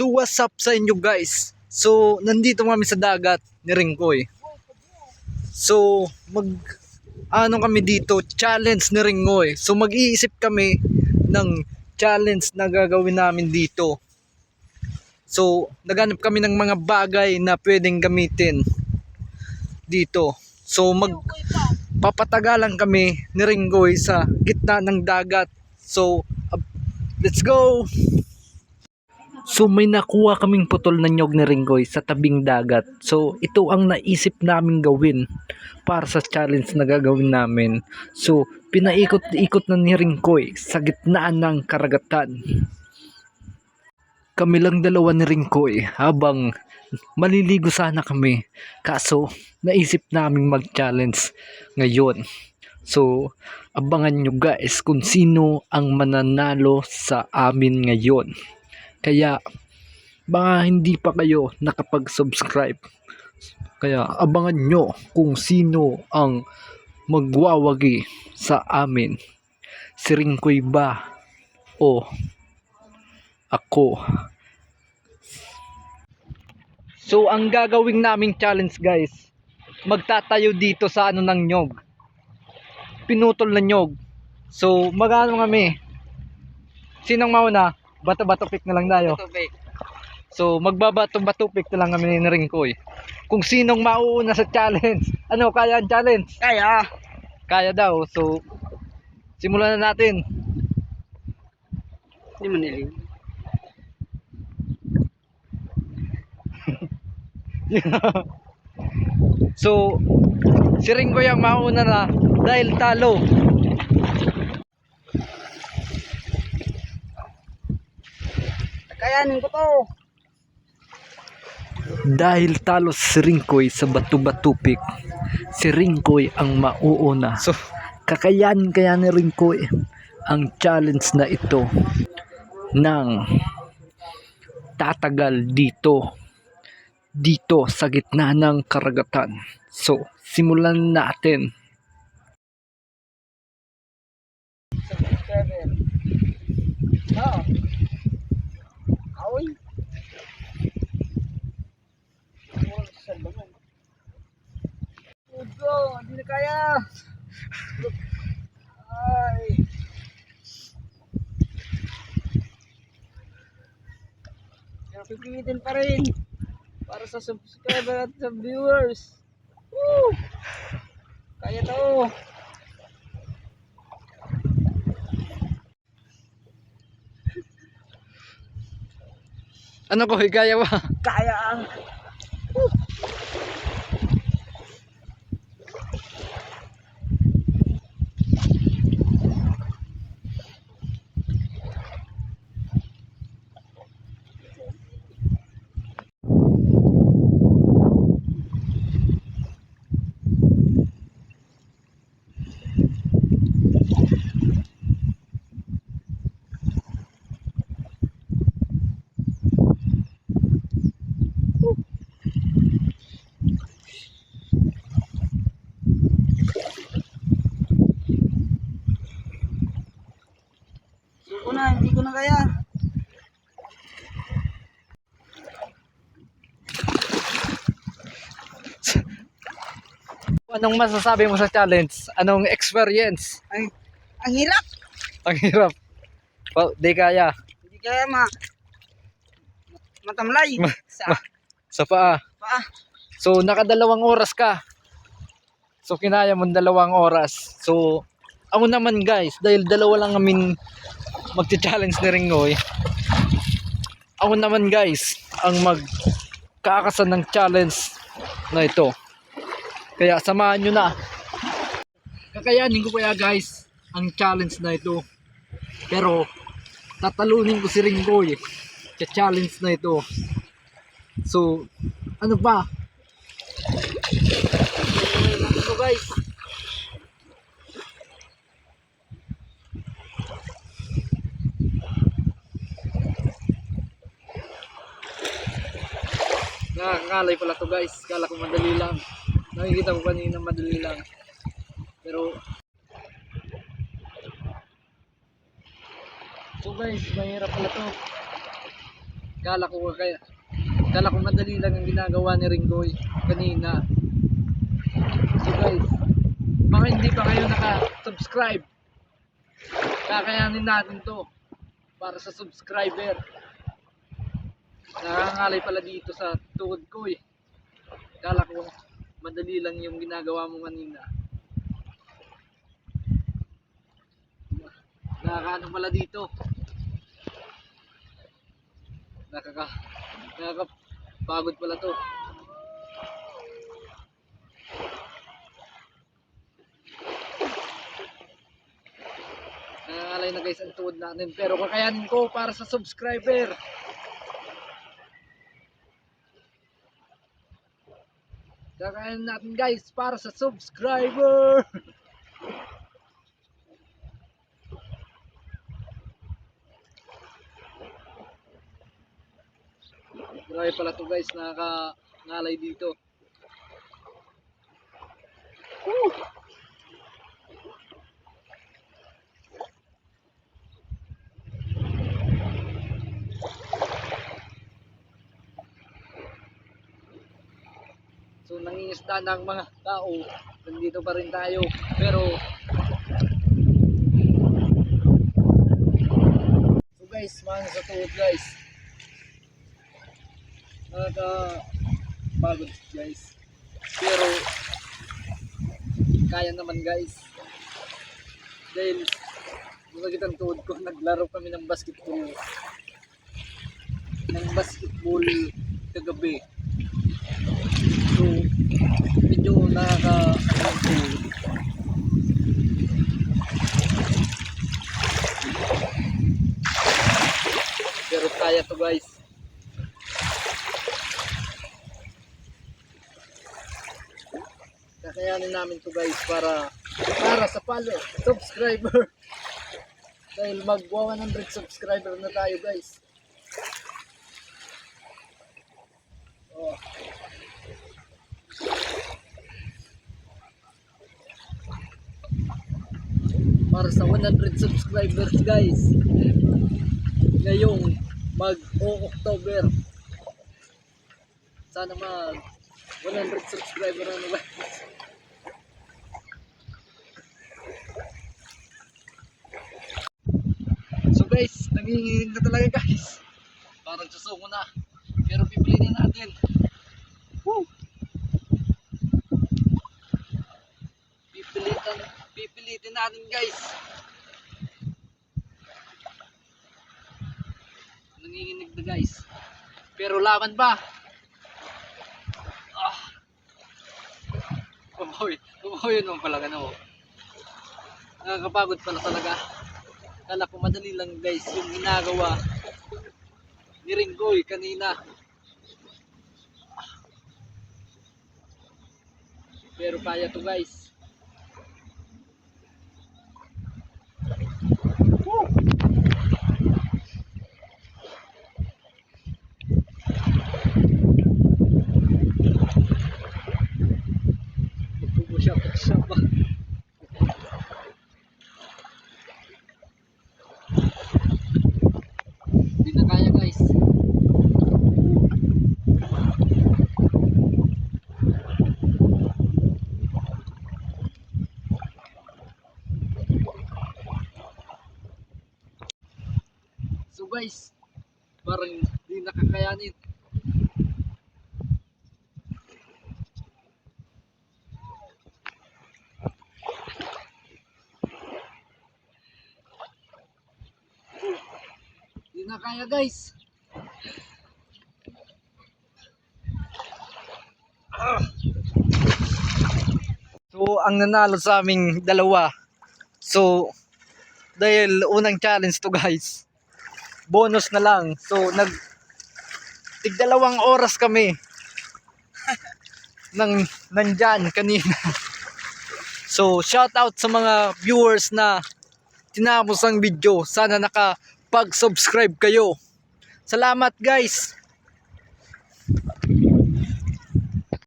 So what's up sa inyo guys? So nandito kami sa dagat ni Ringkoy. So kami dito, challenge ni Ringkoy. So mag-iisip kami ng challenge na gagawin namin dito. So naghanap kami ng mga bagay na pwedeng gamitin dito. So papatagalan kami ni Ringkoy sa gitna ng dagat. So let's go! So may nakuha kaming putol na nyog ni Ringkoy sa tabing dagat. So ito ang naisip namin gawin para sa challenge na gagawin namin. So pinaikot-ikot na ni Ringkoy sa gitna ng karagatan. Kami lang dalawa ni Ringkoy habang maliligo sana kami. Kaso naisip naming mag-challenge ngayon. So abangan nyo guys kung sino ang mananalo sa amin ngayon. Kaya baka hindi pa kayo nakapag-subscribe. Kaya abangan nyo kung sino ang magwawagi sa amin. Si Ringkoy ba o ako? So ang gagawin naming challenge guys, magtatayo dito sa ng nyog. Pinutol na nyog. So magano kami? Sinong mauna? Bato-bato pick na lang tayo. So magbabato-bato pick na lang kami ni Ringkoy. Kung sinong mauuna sa challenge. Ano, kaya ang challenge? Kaya. Kaya daw. So simulan na natin. Hindi mo nilig. So si Ringkoy ang mauuna na dahil talo. Kayanin ko to. Dahil talo si Ringkoy sa bato-bato pick, si Ringkoy ang mauuna. So kakayanin kaya ni Ringkoy ang challenge na ito ng tatagal dito sa gitna ng karagatan. So simulan natin. Aoy. Udo, hindi na kaya. Ay. Kaya pipilitin pa rin para sa subscriber at sa viewers. Woo! Kaya to. Ano ko, higaya ba? Kaya ang hindi ko na kaya. Anong masasabi mo sa challenge? Anong experience? Ang hirap. Ang hirap. Di kaya. Hindi kaya matamlay Sa paa. So nakadalawang oras ka. So kinaya mo 2 oras. So ako naman guys, dahil dalawa lang kami magti-challenge ni Ringkoy. Ako naman guys ang magkakasan ng challenge na ito. Kaya samahan nyo na. Kakayanin ko kaya guys ang challenge na ito. Pero tatalunin ko si Ringkoy sa challenge na ito. So ano ba? Ito guys. Nakakalay pala to guys. Kala ko madali lang. Nakikita ko kanina madali lang. Pero so guys, mahirap pala to. Kala ko madali lang ang ginagawa ni Ringgoy kanina. So guys, baka hindi pa kayo naka-subscribe, kakayanin natin to para sa subscriber. Nakangalay pala dito sa tuhod ko eh. Kala ko madali lang yung ginagawa mo kanina. Nakakaano pala dito. Nakakapagod pala to. Nangangalay na guys ang tuhod natin, pero kakayanin ko para sa subscriber. Kakayanin natin guys para sa subscriber. Grabe pala to guys, nakakangalay dito. Woo! So nangingisda ng mga tao, nandito pa rin tayo, pero so guys, mga sa tuhod guys, nakakapagod guys, pero kaya naman guys, dahil masakit ang tuhod ko. Naglaro kami ng basketball kagabi. So medyo nakaka-tuhod. Pero kaya to guys. Kakayanin namin to guys para sa subscriber. Dahil mag 100 subscriber na tayo guys. Oh. Para sa 100 subscribers guys, ngayong October, sana mag 100 subscriber na guys. So guys, nanginginig na talaga guys, parang susuko na, pero pipilitin natin. Woo! Pipilitin natin guys. Nanginginig na guys, pero laban pa. Kumahoy naman pala ano. Nakakapagod pala talaga. Kala ko madali lang guys yung ginagawa ni Ringgoy kanina. Pero kaya to guys. Woo! Siya pa. Hindi na kaya guys. So guys, parang hindi nakakayanin. Hindi na kaya guys. So ang nanalo sa aming dalawa. So dahil unang challenge to guys, bonus na lang. So tig-2 oras kami nandyan kanina. So shout out sa mga viewers na tinapos ang video. Sana nakapag-subscribe kayo. Salamat guys.